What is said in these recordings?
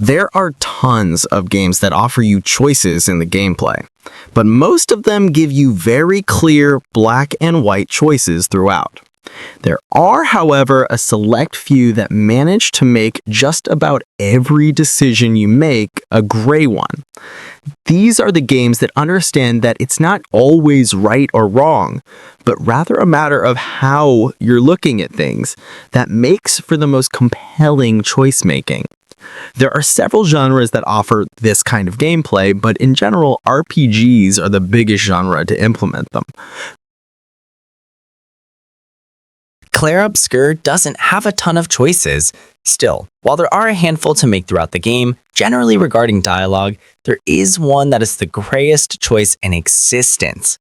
There are tons of games that offer you choices in the gameplay, but most of them give you very clear black and white choices throughout. There are, however, a select few that manage to make just about every decision you make a gray one. These are the games that understand that it's not always right or wrong, but rather a matter of how you're looking at things that makes for the most compelling choice making. There are several genres that offer this kind of gameplay, but in general, RPGs are the biggest genre to implement them. Clair Obscur doesn't have a ton of choices. Still, while there are a handful to make throughout the game, generally regarding dialogue, there is one that is the grayest choice in existence.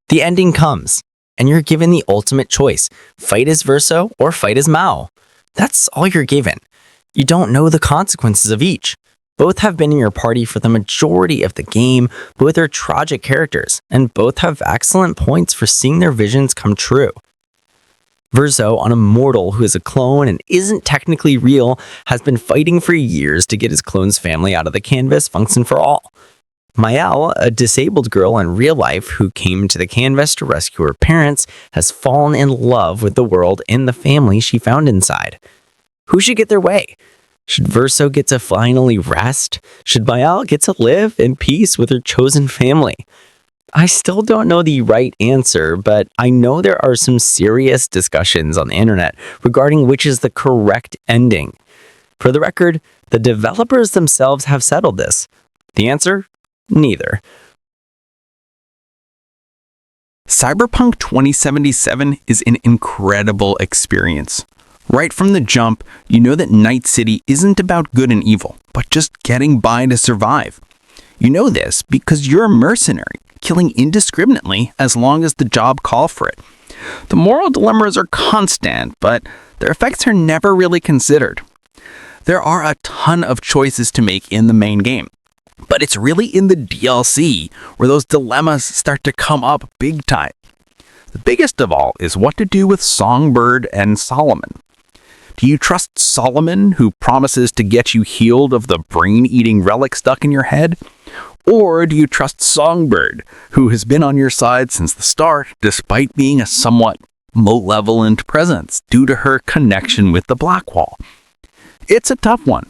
The ending comes, and you're given the ultimate choice: fight as Verso or fight as Mao. That's all you're given. You don't know the consequences of each. Both have been in your party for the majority of the game, both are tragic characters, and both have excellent points for seeing their visions come true. Verso, an immortal who is a clone and isn't technically real, has been fighting for years to get his clone's family out of the canvas once and for all. Mael, a disabled girl in real life who came to the canvas to rescue her parents, has fallen in love with the world and the family she found inside. Who should get their way? Should Verso get to finally rest? Should Mael get to live in peace with her chosen family? I still don't know the right answer, but I know there are some serious discussions on the internet regarding which is the correct ending. For the record, the developers themselves have settled this. The answer? Neither. Cyberpunk 2077 is an incredible experience. Right from the jump, you know that Night City isn't about good and evil, but just getting by to survive. You know this because you're a mercenary, killing indiscriminately as long as the job calls for it. The moral dilemmas are constant, but their effects are never really considered. There are a ton of choices to make in the main game, but it's really in the DLC where those dilemmas start to come up big time. The biggest of all is what to do with Songbird and Solomon. Do you trust Solomon, who promises to get you healed of the brain-eating relic stuck in your head? Or do you trust Songbird, who has been on your side since the start, despite being a somewhat malevolent presence due to her connection with the Blackwall? It's a tough one.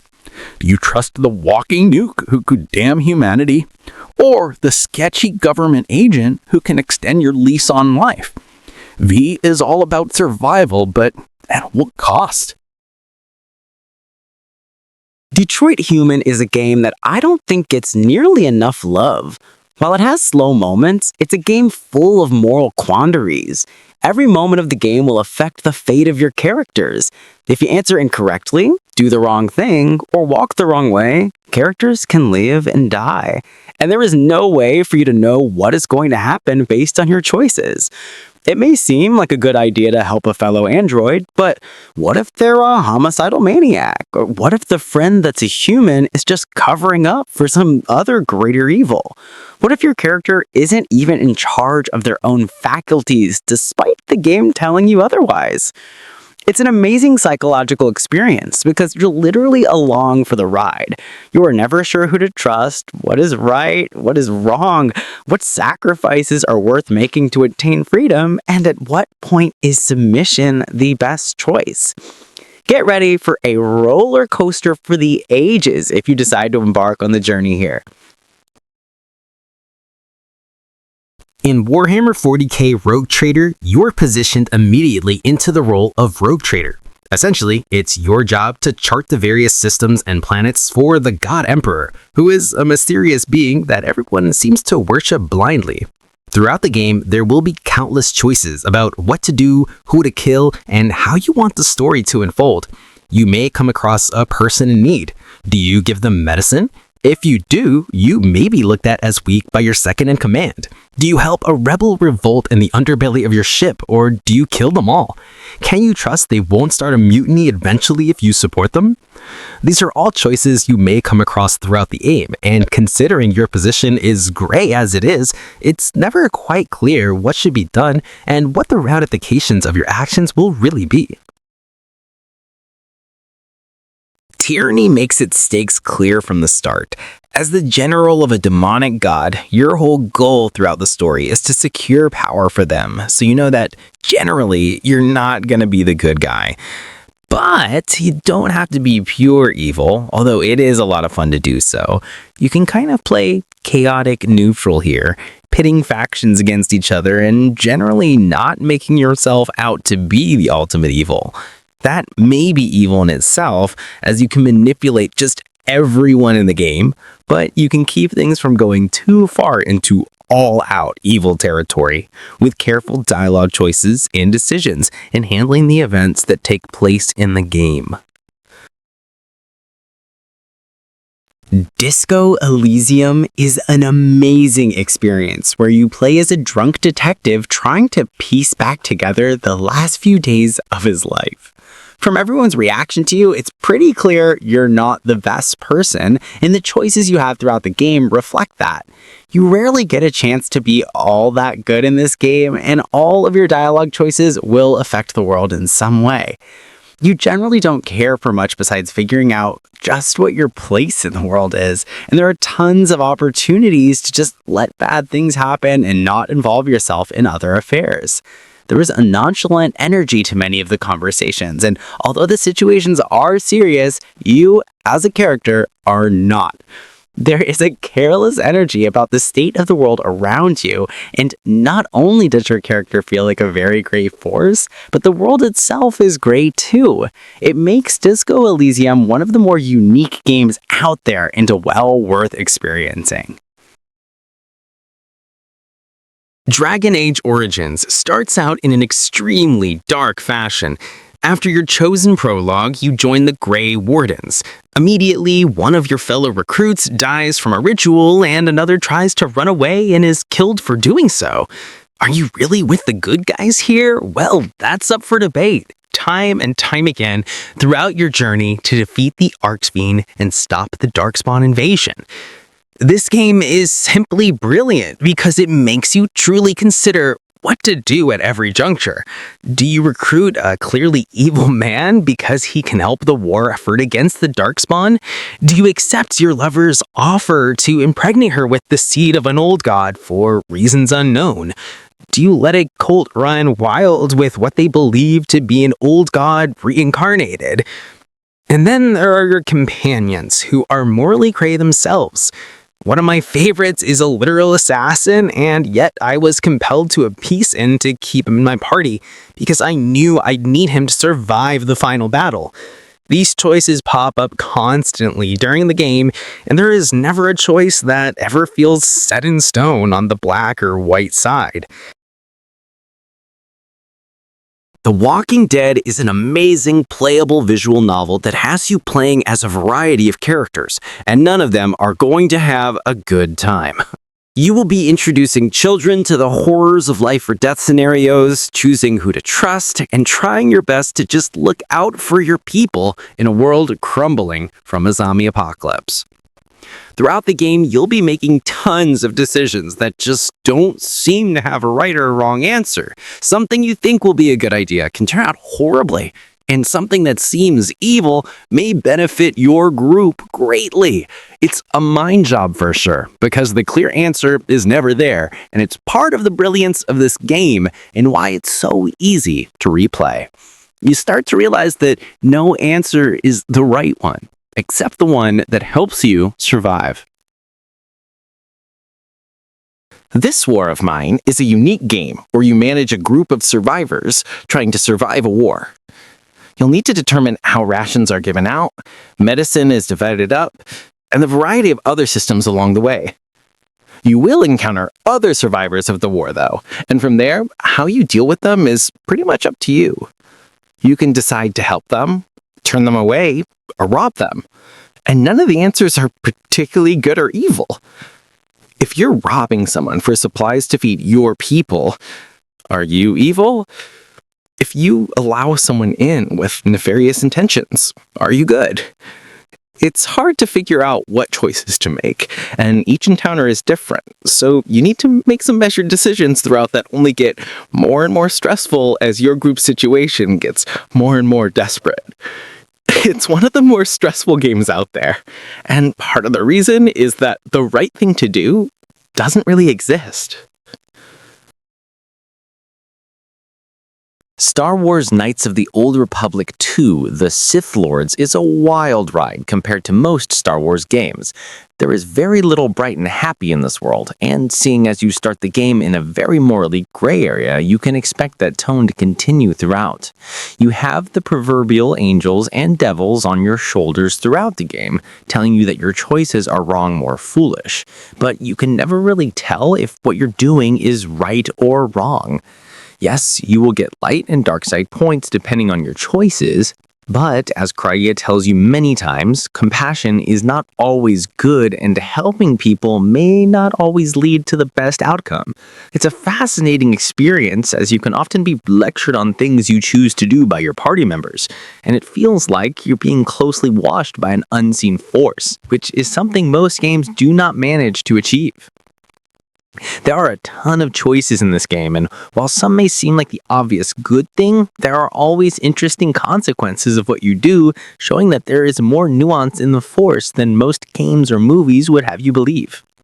Do you trust the walking nuke who could damn humanity? Or the sketchy government agent who can extend your lease on life? V is all about survival, but at what cost? Detroit Human is a game that I don't think gets nearly enough love. While it has slow moments, it's a game full of moral quandaries. Every moment of the game will affect the fate of your characters. If you answer incorrectly, do the wrong thing, or walk the wrong way, characters can live and die. And there is no way for you to know what is going to happen based on your choices. It may seem like a good idea to help a fellow android, but what if they're a homicidal maniac? Or what if the friend that's a human is just covering up for some other greater evil? What if your character isn't even in charge of their own faculties, despite the game telling you otherwise? It's an amazing psychological experience because you're literally along for the ride. You are never sure who to trust, what is right, what is wrong, what sacrifices are worth making to attain freedom, and at what point is submission the best choice. Get ready for a roller coaster for the ages if you decide to embark on the journey here. In Warhammer 40k Rogue Trader, you're positioned immediately into the role of Rogue Trader. Essentially, it's your job to chart the various systems and planets for the God Emperor, who is a mysterious being that everyone seems to worship blindly. Throughout the game, there will be countless choices about what to do, who to kill, and how you want the story to unfold. You may come across a person in need. Do you give them medicine? If you do, you may be looked at as weak by your second in command. Do you help a rebel revolt in the underbelly of your ship, or do you kill them all? Can you trust they won't start a mutiny eventually if you support them? These are all choices you may come across throughout the game, and considering your position is gray as it is, it's never quite clear what should be done and what the ramifications of your actions will really be. Tyranny makes its stakes clear from the start. As the general of a demonic god, your whole goal throughout the story is to secure power for them, so you know that generally you're not going to be the good guy. But you don't have to be pure evil, although it is a lot of fun to do so. You can kind of play chaotic neutral here, pitting factions against each other and generally not making yourself out to be the ultimate evil. That may be evil in itself, as you can manipulate just everyone in the game, but you can keep things from going too far into all-out evil territory, with careful dialogue choices and decisions in handling the events that take place in the game. Disco Elysium is an amazing experience where you play as a drunk detective trying to piece back together the last few days of his life. From everyone's reaction to you, it's pretty clear you're not the best person, and the choices you have throughout the game reflect that. You rarely get a chance to be all that good in this game, and all of your dialogue choices will affect the world in some way. You generally don't care for much besides figuring out just what your place in the world is, and there are tons of opportunities to just let bad things happen and not involve yourself in other affairs. There is a nonchalant energy to many of the conversations, and although the situations are serious, you, as a character, are not. There is a careless energy about the state of the world around you, and not only does your character feel like a very great force, but the world itself is great too. It makes Disco Elysium one of the more unique games out there and well worth experiencing. Dragon Age Origins starts out in an extremely dark fashion. After your chosen prologue, you join the Grey Wardens. Immediately, one of your fellow recruits dies from a ritual and another tries to run away and is killed for doing so. Are you really with the good guys here? Well, that's up for debate. Time and time again throughout your journey to defeat the Archfiend and stop the Darkspawn invasion. This game is simply brilliant because it makes you truly consider what to do at every juncture. Do you recruit a clearly evil man because he can help the war effort against the Darkspawn? Do you accept your lover's offer to impregnate her with the seed of an old god for reasons unknown? Do you let a cult run wild with what they believe to be an old god reincarnated? And then there are your companions, who are morally gray themselves. One of my favorites is a literal assassin, and yet I was compelled to appease him to keep him in my party because I knew I'd need him to survive the final battle. These choices pop up constantly during the game, and there is never a choice that ever feels set in stone on the black or white side. The Walking Dead is an amazing playable visual novel that has you playing as a variety of characters, and none of them are going to have a good time. You will be introducing children to the horrors of life or death scenarios, choosing who to trust, and trying your best to just look out for your people in a world crumbling from a zombie apocalypse. Throughout the game, you'll be making tons of decisions that just don't seem to have a right or a wrong answer. Something you think will be a good idea can turn out horribly, and something that seems evil may benefit your group greatly. It's a mind job for sure, because the clear answer is never there, and it's part of the brilliance of this game and why it's so easy to replay. You start to realize that no answer is the right one, except the one that helps you survive. This War of Mine is a unique game where you manage a group of survivors trying to survive a war. You'll need to determine how rations are given out, medicine is divided up, and the variety of other systems along the way. You will encounter other survivors of the war, though, and from there, how you deal with them is pretty much up to you. You can decide to help them, turn them away, or rob them. And none of the answers are particularly good or evil. If you're robbing someone for supplies to feed your people, are you evil? If you allow someone in with nefarious intentions, are you good? It's hard to figure out what choices to make, and each encounter is different, so you need to make some measured decisions throughout that only get more and more stressful as your group situation gets more and more desperate. It's one of the more stressful games out there, and part of the reason is that the right thing to do doesn't really exist. Star Wars Knights of the Old Republic 2: The Sith Lords is a wild ride compared to most Star Wars games. There is very little bright and happy in this world, and seeing as you start the game in a very morally gray area, you can expect that tone to continue throughout. You have the proverbial angels and devils on your shoulders throughout the game, telling you that your choices are wrong or foolish, but you can never really tell if what you're doing is right or wrong. Yes, you will get light and dark side points depending on your choices, but as Kraya tells you many times, compassion is not always good and helping people may not always lead to the best outcome. It's a fascinating experience as you can often be lectured on things you choose to do by your party members, and it feels like you're being closely watched by an unseen force, which is something most games do not manage to achieve. There are a ton of choices in this game, and while some may seem like the obvious good thing, there are always interesting consequences of what you do, showing that there is more nuance in the Force than most games or movies would have you believe.